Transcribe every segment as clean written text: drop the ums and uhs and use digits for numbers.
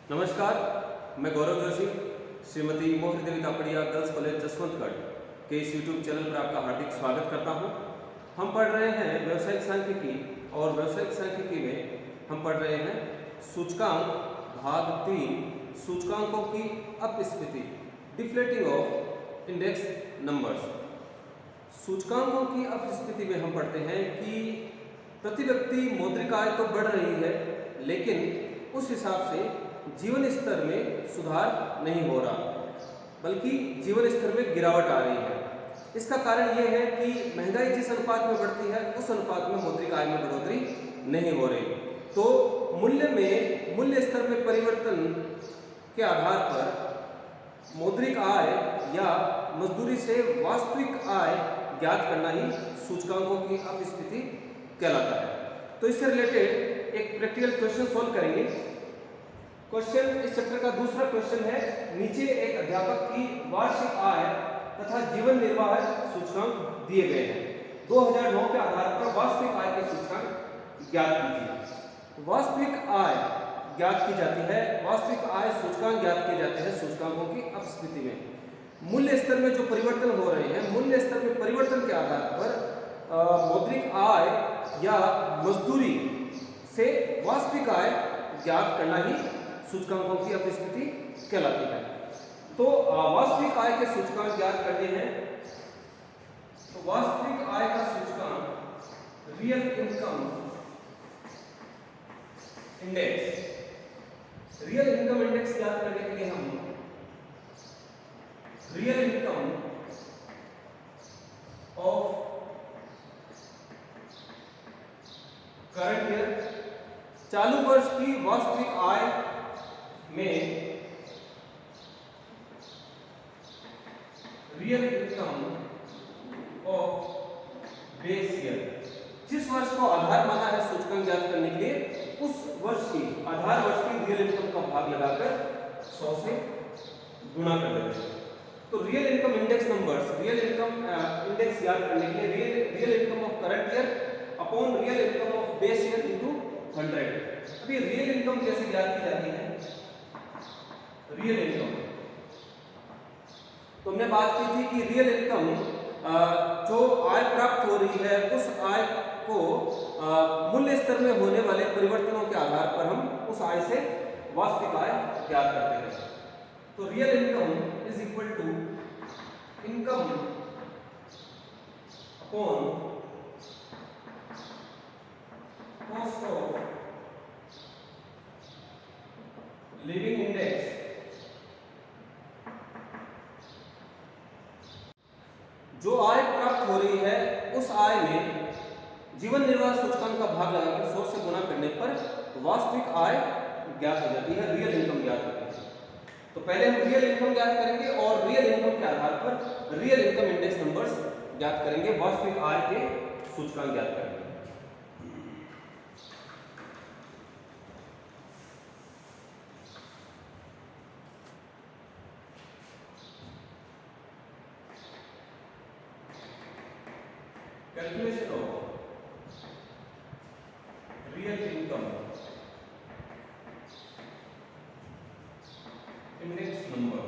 नमस्कार, मैं गौरव जोशी, श्रीमती मोहरी देवी तापड़िया गर्ल्स कॉलेज जसवंतगढ़ के इस यूट्यूब चैनल पर आपका हार्दिक स्वागत करता हूं। हम पढ़ रहे हैं व्यावसायिक सांख्यिकी और व्यावसायिक सांख्यिकी में हम पढ़ रहे हैं सूचकांक भाग 3 सूचकांकों की अपस्फीति डिफ्लेटिंग ऑफ इंडेक्स नंबर्स। सूचकांकों की अपस्फीति में हम पढ़ते हैं कि प्रति व्यक्ति मौद्रिक आय तो बढ़ रही है, लेकिन उस हिसाब से जीवन स्तर में सुधार नहीं हो रहा, बल्कि जीवन स्तर में गिरावट आ रही है। इसका कारण यह है कि महंगाई जिस अनुपात में बढ़ती है उस अनुपात में मौद्रिक आय में बढ़ोतरी नहीं हो रही। तो मूल्य स्तर में परिवर्तन के आधार पर मौद्रिक आय या मजदूरी से वास्तविक आय ज्ञात करना ही सूचकांकों की अपस्फीति कहलाता है। तो इससे रिलेटेड एक प्रैक्टिकल क्वेश्चन सोल्व करेंगे। क्वेश्चन इस चैप्टर का दूसरा क्वेश्चन है, नीचे एक अध्यापक की वार्षिक आय तथा जीवन निर्वाह सूचकांक दिए गए हैं। 2009 के आधार पर वास्तविक आय के सूचकांक ज्ञात कीजिए। वास्तविक आय ज्ञात की जाती है, वास्तविक आय सूचकांक ज्ञात किए जाते हैं सूचकांकों की अपस्फीति में। मूल्य स्तर में जो परिवर्तन हो रहे हैं, मूल्य स्तर में परिवर्तन के आधार पर मौद्रिक आय या मजदूरी से वास्तविक आय ज्ञात करना ही सूचकांकों की अपस्फीति कहलाती है। तो वास्तविक आय के सूचकांक ज्ञात करने हैं। तो वास्तविक आय का सूचकांक real income index, real income index ज्ञात करने के लिए हम real income of current year, चालू वर्ष की वास्तविक आय में real income of base year, जिस वर्ष को आधार माना है सूचकांक ज्ञात करने के लिए, उस वर्ष की आधार वर्ष की रियल इनकम का भाग लगाकर 100 से गुणा कर देते हैं। तो real income index numbers, real income index ज्ञात करने के लिए real income of current year upon real income of base year into 100। अभी रियल इनकम कैसे ज्ञात की जाती है? रियल इनकम, तो हमने बात की थी कि रियल इनकम जो आय प्राप्त हो रही है उस आय को मूल्य स्तर में होने वाले परिवर्तनों के आधार पर हम उस आय से वास्तविक आय ज्ञात करते हैं। तो real income is equal to income upon cost of living index जो आय प्राप्त हो रही है उस आय में जीवन निर्वाह सूचकांक का भाग लगाकर 100 से गुणा करने पर वास्तविक आय ज्ञात हो जाती है, रियल इनकम ज्ञात होती है। तो पहले हम रियल इनकम ज्ञात करेंगे और रियल इनकम के आधार पर रियल इनकम इंडेक्स नंबर्स ज्ञात करेंगे, वास्तविक आय के सूचकांक ज्ञात करेंगे। Calculation of real income index number,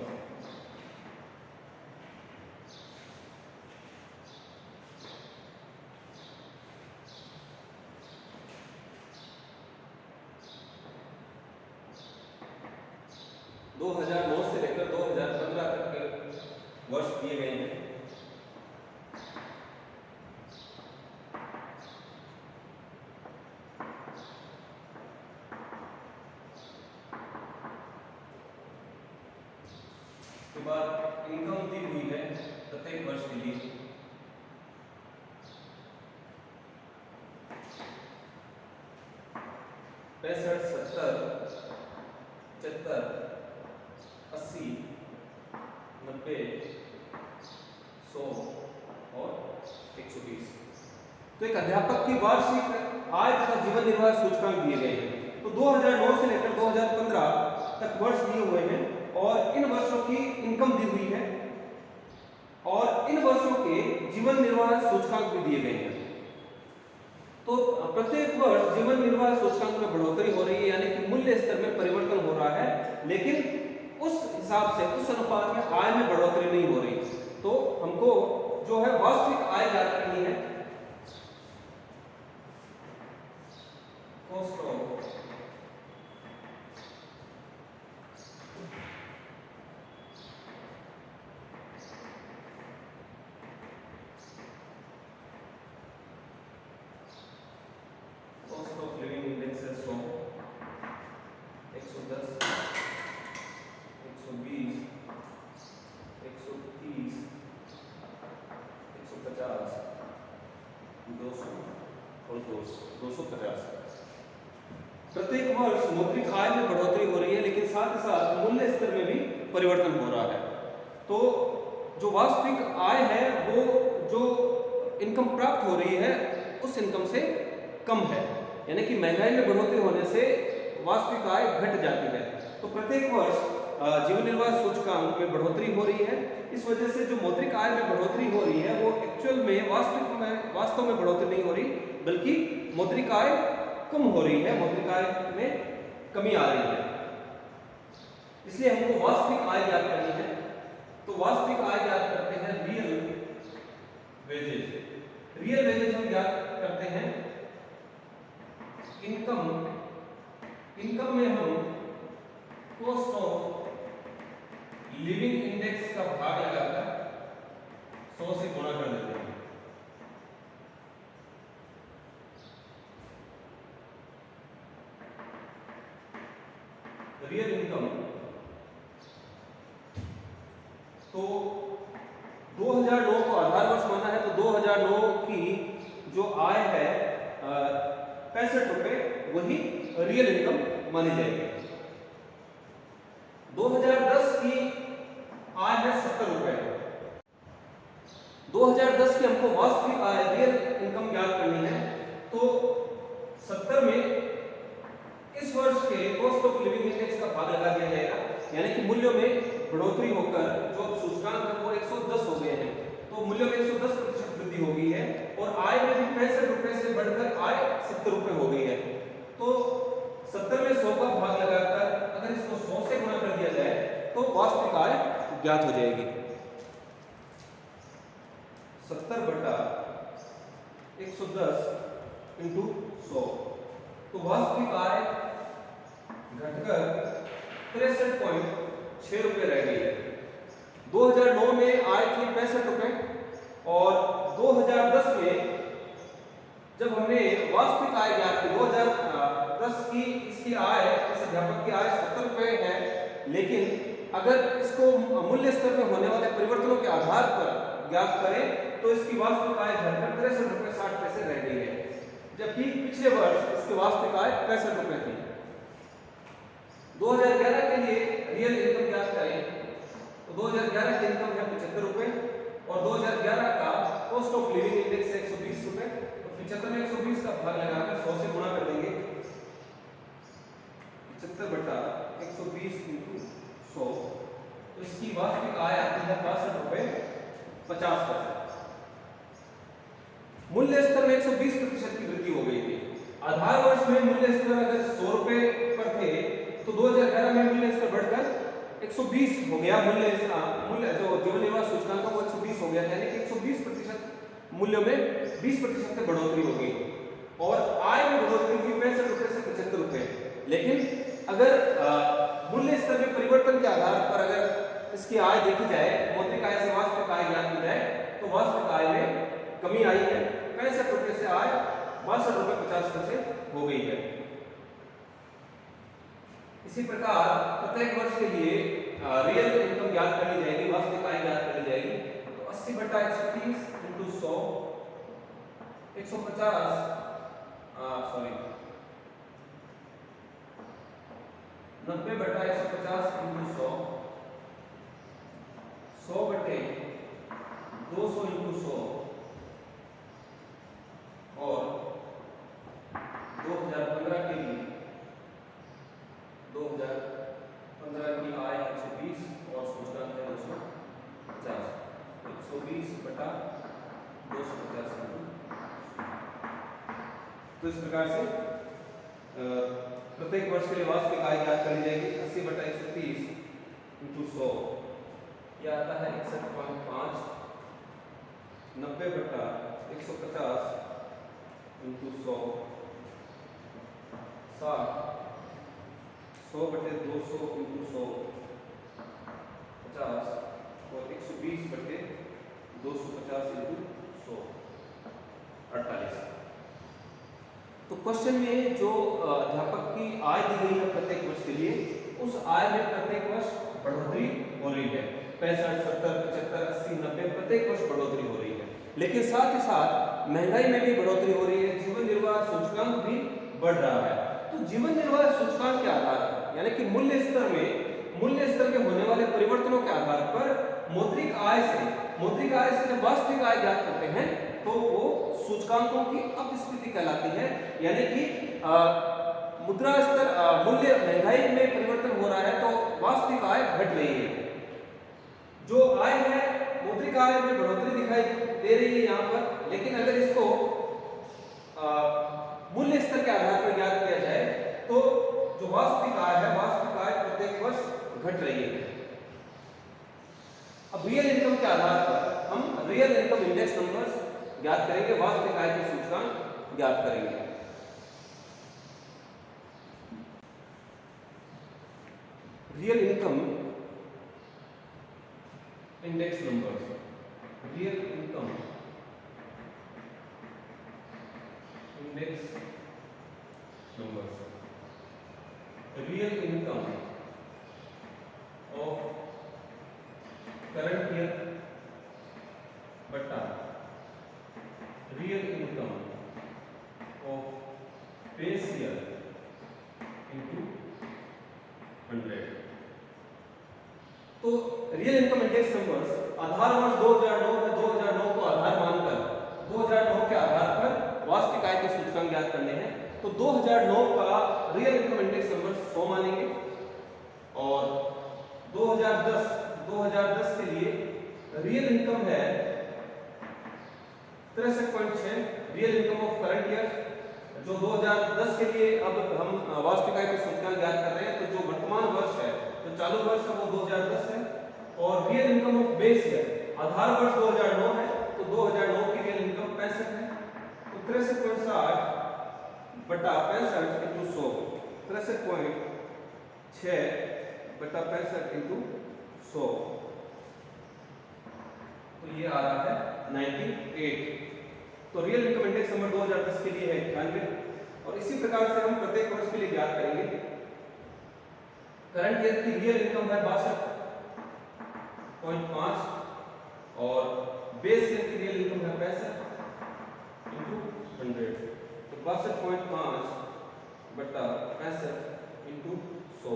दो 2009 से लेकर 2015 तक के वर्ष दिए गए हैं। के बाद इनकम दी हुई है प्रत्येक वर्ष के लिए। पैंसठ, 70, 75, 80, 90, 100 और 120। तो एक अध्यापक की वार्षिक आय तथा जीवन निर्वाह सूचकांक दिए गए हैं। तो 2009 से लेकर 2015 तक वर्ष दिए हुए हैं और इन वर्षों की इनकम दी हुई है और इन वर्षों के जीवन निर्वाह सूचकांक भी दिए गए हैं। तो प्रत्येक वर्ष जीवन निर्वाह सूचकांक में बढ़ोतरी हो रही है, यानी कि मूल्य स्तर में परिवर्तन हो रहा है लेकिन उस हिसाब से उस अनुपात में आय में बढ़ोतरी नहीं हो रही। तो हमको जो है वास्तविक आय ज्ञात करनी है। कॉस्ट ऑफ लिविंग इंडेक्स है 100, 110, 120, 130, 150, 200 और 250। प्रत्येक वर्ष मौद्रिक आय में बढ़ोतरी हो रही है, लेकिन साथ ही साथ मूल्य स्तर में भी परिवर्तन हो रहा है। तो जो वास्तविक आय है वो जो इनकम प्राप्त हो रही है उस इनकम से कम है, यानी कि महंगाई में बढ़ोतरी होने से वास्तविक आय घट जाती है। तो प्रत्येक वर्ष जीवन निर्वाह सूचकांक में बढ़ोतरी हो रही है। इस वजह से जो मौद्रिक आय में बढ़ोतरी हो रही है वो एक्चुअल में वास्तव में बढ़ोतरी नहीं हो रही, बल्कि मौद्रिक आय कम हो रही है, मौद्रिक आय में कमी आ रही है। इसलिए हमको वास्तविक आय ज्ञात करनी है। तो वास्तविक आय ज्ञात करते हैं रियल वेजेज। रियल वेजेज हम ज्ञात करते हैं इनकम में हम कॉस्ट ऑफ लिविंग इंडेक्स का भाग लगाकर 100 से गुणा कर देते हैं। रियल इनकम तो 2009 को आधार वर्ष माना है, तो 2009 की जो आय है 65 रुपए वही रियल इनकम मानी जाएगी। 2010 की आय है 70 रुपए। 2010 की हमको वास्तविक आय रियल इनकम ज्ञात करनी है। तो 70 में इस वर्ष के कॉस्ट ऑफ लिविंग इंडेक्स का भाग लगा दिया जाएगा, यानी कि मूल्यों में बढ़ोतरी होकर जो सूचकांक है वो 110 हो गए हैं। तो मूल्यों में 110% वृद्धि हो गई है और आय में भी 65 रुपए से बढ़कर आय 70 रुपए हो गई है। तो 70 में 100 का भाग लगाकर अगर इसको 100 से गुणा कर दिया जाए तो वास्तविक आय ज्ञात हो जाएगी। 70 बटा 110 इंटू 100, तो वास्तविक आय घटकर 63.6 रुपए रह गई है। 2009 में आय थी 65 रुपए और 2010 में जब हमने वास्तविक आय ज्ञात की, 2010 की इसकी आय, इस अध्यापक की आय 70 रुपए है, लेकिन अगर इसको मूल्य स्तर में होने वाले परिवर्तनों के आधार पर ज्ञात करें तो इसकी वास्तविक आय घटकर 63 रुपए 60 पैसे रह गई है, जबकि पिछले वर्ष इसकी वास्तविक आय 65 रुपए थी। 2011 के लिए रियल इनकम ज्ञात करें तो 2011 की इनकम है 75 रुपए और 2011 का कॉस्ट ऑफ लिविंग इंडेक्स है 120 रुपए। तो 75 में 120 का भाग लगाकर 100 से गुणा कर देंगे। 75 बटा 120 इंटू 100, तो इसकी वास्तविक आय आती है 62 रुपए 50 पैसे। मूल्य स्तर में 120% की वृद्धि हो गई थी। आधार वर्ष में मूल्य स्तर अगर 100 रुपए पर थे तो 2011 में मूल्य स्तर बढ़कर 120 हो गया। मूल्य जो जीवन निर्वाह सूचकांक का वो 120 हो गया, यानी कि 120% मूल्यों में 20% से बढ़ोतरी हो गई और आय में बढ़ोतरी हुई 65 रुपए से 75 रुपए। लेकिन अगर मूल्य स्तर में परिवर्तन के आधार पर अगर इसकी आय देखी जाए, मौद्रिक आय से वास्तविक आय ज्ञात की जाए, तो वास्तविक आय में कमी आई है। 65 रुपए से आय 62 रुपए 50 पैसे हो गई है। इसी प्रकार प्रत्येक वर्ष के लिए रियल इनकम ज्ञात करनी जाएगी, वास्तविक आय ज्ञात करनी जाएगी। तो 80 बटा 130 इंटू 100, 90 बटा 150 इंटू 100, 100 बटे 200 इंटू 100 और 2015 के लिए 2015 की आय 120 और सूचकांक है 250। 120 बटा 250 इंटू। तो इस प्रकार से प्रत्येक वर्ष के लिए वास्तविक आय ज्ञात करी जाएगी। 80 बटा 130 ये आता है 61.5 90/150 इंटू 100 60 100/200 इंटू 100 50 और 120/250 इंटू 100 48। तो क्वेश्चन में जो अध्यापक की आय दी गई है प्रत्येक वर्ष के लिए, उस आय में प्रत्येक वर्ष बढ़ोतरी हो रही है। 65 70 75 80 90 प्रत्येक वर्ष बढ़ोतरी हो रही है, लेकिन साथ ही साथ महंगाई में भी बढ़ोतरी हो रही है। जीवन निर्वाह सूचकांक भी बढ़ रहा है। तो जीवन निर्वाह सूचकांक के आधार पर, यानी कि मूल्य स्तर में होने वाले परिवर्तनों के आधार पर मौद्रिक आय से जब वास्तविक आय ज्ञात करते हैं तो वो सूचकांकों की अपस्फीति कहलाती है। यानी कि मुद्रा स्तर मूल्य महंगाई में परिवर्तन हो रहा है तो वास्तविक आय घट रही है। जो आय है मौद्रिक आय में बढ़ोतरी दिखाई दे रही है यहाँ पर, लेकिन अगर इसको मूल्य स्तर के आधार पर ज्ञात किया जाए तो जो वास्तविक आय प्रत्येक वर्ष घट रही है। अब रियल इनकम के आधार पर हम रियल इनकम इंडेक्स नंबर्स ज्ञात करेंगे, वास्तविक आय के सूचकांक ज्ञात करेंगे। Real income index numbers, real income index numbers, real income of current year बटा real income of base year into 100। तो रियल इनकम इंडेक्स नंबर्स आधार वर्ष 2009 है। 2009 को आधार मानकर 2009 के आधार पर वास्तविक आय के सूचकांक ज्ञात करने हैं। तो 2009 का रियल इनकम इंडेक्स नंबर 100 मानेंगे और 2010 के लिए रियल इनकम है 63.6 real income of current year. जो 2010 के लिए अब हम वास्तविक आय के सूचकांक ज्ञात कर रहे हैं, तो जो वर्तमान वर्ष है, जो चालू वर्ष है वो 2010 है। और real income of base year, आधार वर्ष 2009 है, तो 2009 की रियल इनकम 65 है। तो 63.60 बटा 65 इंटू 100, 63.6 बटा 65 इंटू 100, तो ये आ रहा है 98। तो रियल इनकम इंडेक्स नंबर 2010 के लिए है 98। और इसी प्रकार से हम प्रत्येक वर्ष के लिए ज्ञात करेंगे। करंट ईयर की रियल इनकम है 62.5 और बेस ईयर की रियल इनकम है 65 इंटू 100। तो 62.5 बटा 65 इंटू 100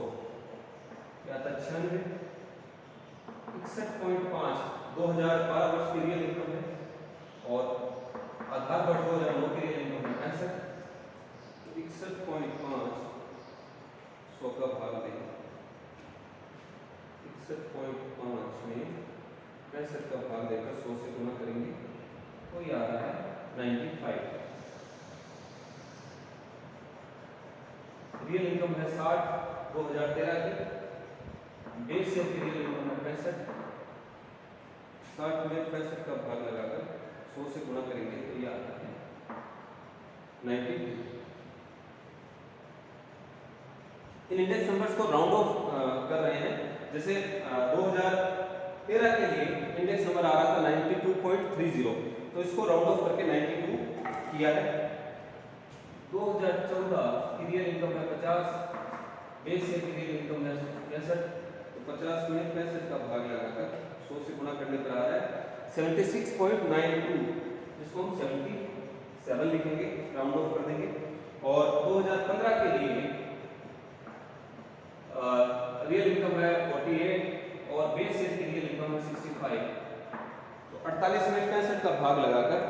क्या था 96। 61.5 2012 वर्ष की रियल इनकम है और आधार वर्ष 2009 की रियल इनकम है 65। 61.5 100 का भाग देंगे, 61.5 में 65 का भाग देकर 100 से गुणा करेंगे तो ये आ रहा है 95। रियल इनकम है 60 2013 की, बेस ईयर की रियल इनकम है 65। 60 में 65 का भाग लगाकर 100 से गुणा करेंगे तो ये आता है 92। इन इंडेक्स नंबर्स को राउंड ऑफ कर रहे हैं। जैसे 2013 के लिए इंडेक्स नंबर आ रहा था 92.30, तो इसको राउंड ऑफ करके 92 किया है। 2014 की रियल इनकम है 50, बेस ईयर की रियल इनकम है 65, तो 50 में 65 का भाग लगाकर 100 से गुणा करने पर आ रहा है 76.92, जिसको हम 77 लिखेंगे, राउंड ऑफ कर देंगे। और 2015 के लिए रियल इनकम है 48 और बेस ईयर की रियल इनकम है 65, तो 48 में 65 का भाग लगाकर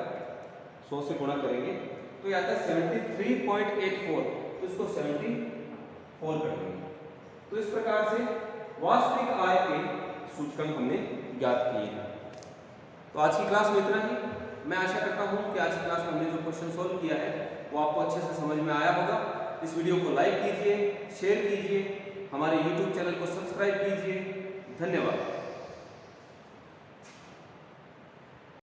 100 से गुणा करेंगे तो ये आता है 73.84, तो इसको 74 कर देंगे। तो इस प्रकार से वास्तविक आय के सूचकांक हमने ज्ञात किए हैं। तो आज की क्लास में इतना ही। मैं आशा करता हूं कि आज की क्लास में हमने जो क्वेश्चन सॉल्व किया है वो आपको अच्छे से समझ में आया होगा। इस वीडियो को लाइक कीजिए, शेयर कीजिए, हमारे YouTube चैनल को सब्सक्राइब कीजिए। धन्यवाद।